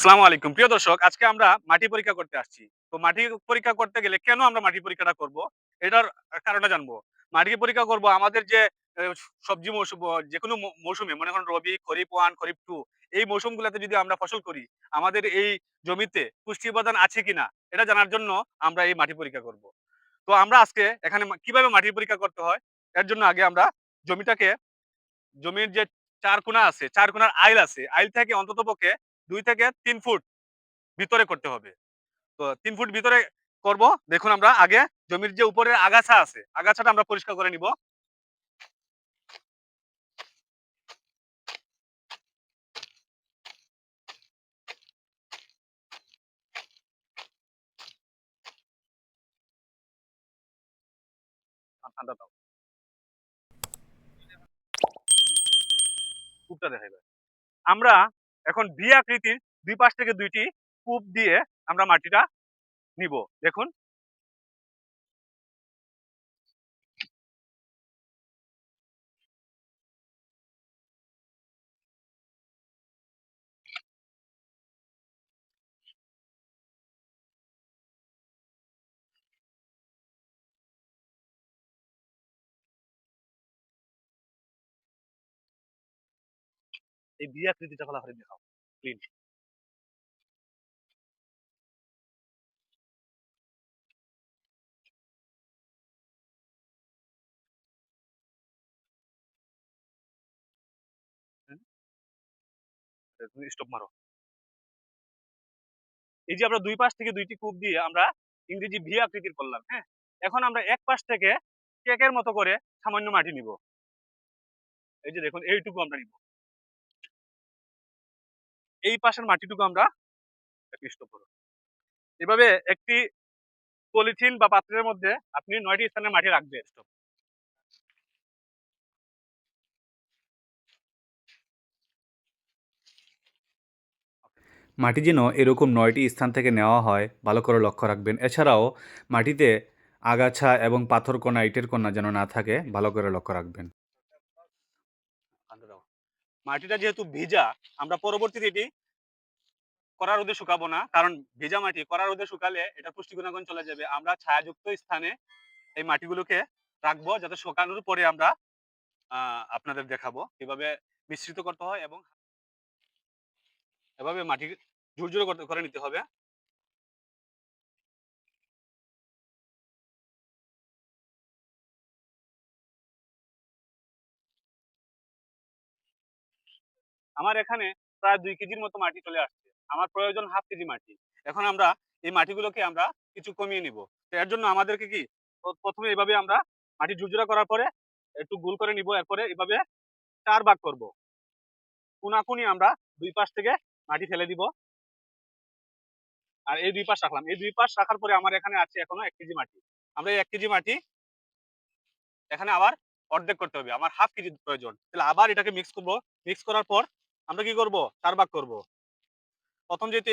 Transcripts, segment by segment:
আসসালামু আলাইকুম। প্রিয় দর্শক, আজকে আমরা মাটি পরীক্ষা করতে আসছি। তো মাটি পরীক্ষা করতে গেলে কেন আমরা মাটি পরীক্ষাটা করব? এটার কারণটা জানবো। মাটি পরীক্ষা করব আমাদের যে সবজি মৌসুম যেকোনো মৌসুমে মনে করেন রবি, খরিফ 1, খরিফ 2 এই মৌসুমগুলাতে যদি আমরা ফসল করি, আমাদের এই জমিতে পুষ্টি উপাদান আছে কিনা এটা জানার জন্য আমরা এই মাটি পরীক্ষা করব। তো আমরা আজকে এখানে কিভাবে মাটি পরীক্ষা করতে হয়, এর জন্য আগে আমরা জমিটাকে জমির যে ৪ কোণা আছে, ৪ কোণার আইল আছে, আইল থেকে অন্ততপক্ষে ২ থেকে ৩ ফুট ভিতরে করতে হবে। তো ৩ ফুট ভিতরে করব। দেখুন আমরা আগে জমির যে উপরের আগাছা আছে, আগাছাটা আমরা পরিষ্কার করে নিব। ঠান্ডা দাও। কূপটা দেখাই ভাই। আমরা এখন ভি আকৃতির ২ পাশ থেকে ২ টি কূপ দিয়ে আমরা মাটিটা নিব। দেখুন এই ভি আকৃতিটা ভালো করে দেখাও। ক্লিন। হুম, তুমি স্টপ মারো। এই যে আমরা ২ পাশ থেকে ২ টি কূপ দিয়ে আমরা ইংরেজি ভি আকৃতির করলাম, হ্যাঁ? এখন আমরা এক পাশ থেকে কেকের মতো করে সামান্য মাটি নিব। এই যে দেখুন এইটুকু আমরা নিব। এই পাশের মাটিটুকু আমরা একটু স্টপ করো। এভাবে একটি পলিথিন বা পাত্রের মধ্যে আপনি ৯ টি স্থানের মাটি রাখবেন। মাটি যেন এরকম ৯টি স্থান থেকে নেওয়া হয় ভালো করে লক্ষ্য রাখবেন। এছাড়াও মাটিতে আগাছা এবং পাথরকণা, ইটের কণা যেন না থাকে ভালো করে লক্ষ্য রাখবেন। মাটিটা যেহেতু ভিজা, আমরা পরবর্তীতে এটি কড়া রোদে শুকাবো না। কারণ ভেজা মাটি কড়া রোদে শুকালে এটা পুষ্টি গুণাগুণ চলে যাবে। আমরা ছায়াযুক্ত স্থানে এই মাটিগুলোকে রাখবো যাতে শুকানোর পরে আমরা আপনাদের দেখাবো কিভাবে মিশ্রিত করতে হয় এবং এভাবে মাটি ঝুরঝুরে করে নিতে হবে। আমার এখানে প্রায় ২ কেজির মতো মাটি চলে আসছে। আমার প্রয়োজন ১/২ কেজি মাটি। এখন আমরা এই মাটিগুলোকে আমরা কিছু কমিয়ে নিব। তো এর জন্য আমাদেরকে কি ১ম এ এভাবে আমরা মাটি ঝুরঝুরা করার পরে একটু গোল করে নিব। এরপরে এভাবে ৪ ভাগ করব। কোনাকুনি আমরা ২ পাশ থেকে মাটি ফেলে দিব। আর এই ২ পাশ রাখলাম। এই ২ পাশ রাখার পরে আমার এখানে আছে এখনো ১ কেজি মাটি। আমরা এই ১ কেজি মাটি এখানে আবার অর্ধেক করতে হবে। আমার ১/২ কেজি প্রয়োজন। তাহলে আবার এটাকে মিক্স করব। মিক্স করার পর আমরা কি করব? ৪ ভাগ করব। ১ম যেহেতু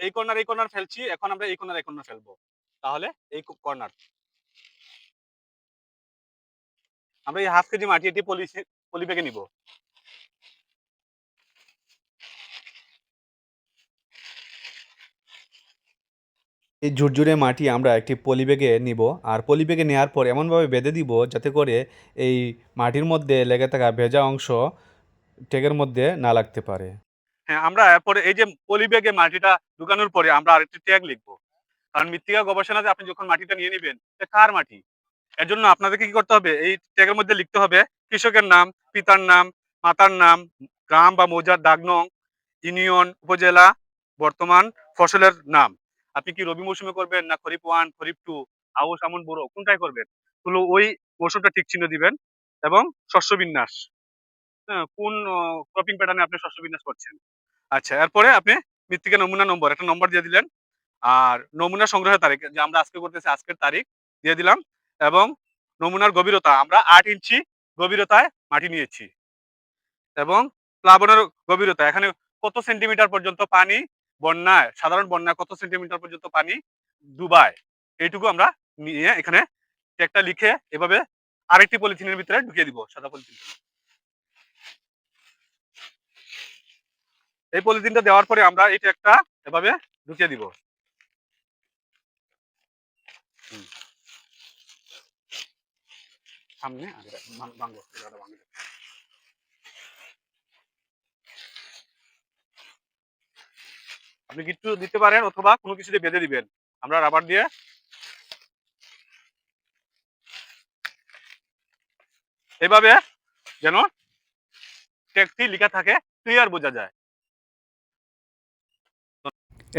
এই কর্নার ফেলছি, এখন আমরা এই কর্নার ফেলবো। তাহলে এই কর্নার। আমরা এই ১/২ কেজি মাটি এটি পলি ব্যাগে নিব। এই ঝুরঝুরে মাটি আমরা একটি পলি ব্যাগে নিব, আর পলি ব্যাগে নেওয়ার পর এমনভাবে বেঁধে দিব যাতে করে এই মাটির মধ্যে লেগে থাকা ভেজা অংশ ট্যাগের মধ্যে না লাগতে পারে। হ্যাঁ, আমরা এরপরে এই যে পলি ব্যাগে মাটিটা ঢুকানোর পরে আমরা আরেকটি ট্যাগ লিখব। কারণ মৃত্তিকা গবেষণাতে আপনি যখন মাটিটা নিয়ে নিবেন, এটা কার মাটি? এর জন্য আপনাদেরকে কি করতে হবে? এই ট্যাগের মধ্যে লিখতে হবে কৃষকের নাম, পিতার নাম, মাতার নাম, গ্রাম বা মৌজার দাগ নং, ইউনিয়ন, উপজেলা, বর্তমান ফসলের নাম। আপনি কি রবি মৌসুমে করবেন না খরিফ 1, খরিফ 2, আউশ, আমন, বোরো কোনটায় করবেন? হলো ওই মৌসুমটা টিক চিহ্ন দিবেন এবং শস্য বিন্যাস। হ্যাঁ, কোন ক্রপিং প্যাটার্ন এ আপনি শস্য বিন্যাস করছেন। আচ্ছা, এরপরে আপনি মৃত্তিকা নমুনা নম্বর, একটা নম্বর দিয়ে দিলেন। আর নমুনা সংগ্রহের তারিখ যে আমরা আজকে করতেছি আজকের তারিখ দিয়ে দিলাম এবং নমুনার গভীরতা আমরা ৮ ইঞ্চি গভীরতায় মাটি নিয়েছি এবং প্লাবনের গভীরতা এখানে কত সেন্টিমিটার পর্যন্ত পানি বন্যায় সাধারণ বন্যায় কত সেন্টিমিটার পর্যন্ত পানি ডুবায় এইটুকু আমরা নিয়ে এখানে একটা লিখে এভাবে আরেকটি পলিথিনের ভিতরে ঢুকিয়ে দিব সাদা পলিথিন। এই পলিথিনটা দেওয়ার পরে আমরা এই ট্যাগটা এভাবে ঢুকিয়ে দিব। হুম, সামনে আর এটা ভাঙবো, এটা ভাঙবো। আপনি গিট্টু দিতে পারেন অথবা কোনো কিছু দিয়ে বেঁধে দিবেন। আমরা রাবার দিয়ে এভাবে যেন ট্যাগটি লেখা থাকে, ক্লিয়ার বোঝা যায়।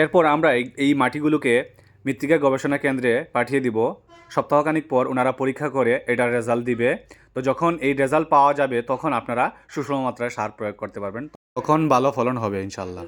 এরপর আমরা এই মাটিগুলোকে মৃত্তিকা গবেষণা কেন্দ্রে পাঠিয়ে দিব। সপ্তাহখানিক পর ওনারা পরীক্ষা করে এটার রেজাল্ট দিবে। তো যখন এই রেজাল্ট পাওয়া যাবে তখন আপনারা সুষম মাত্রায় সার প্রয়োগ করতে পারবেন, তখন ভালো ফলন হবে ইনশাল্লাহ।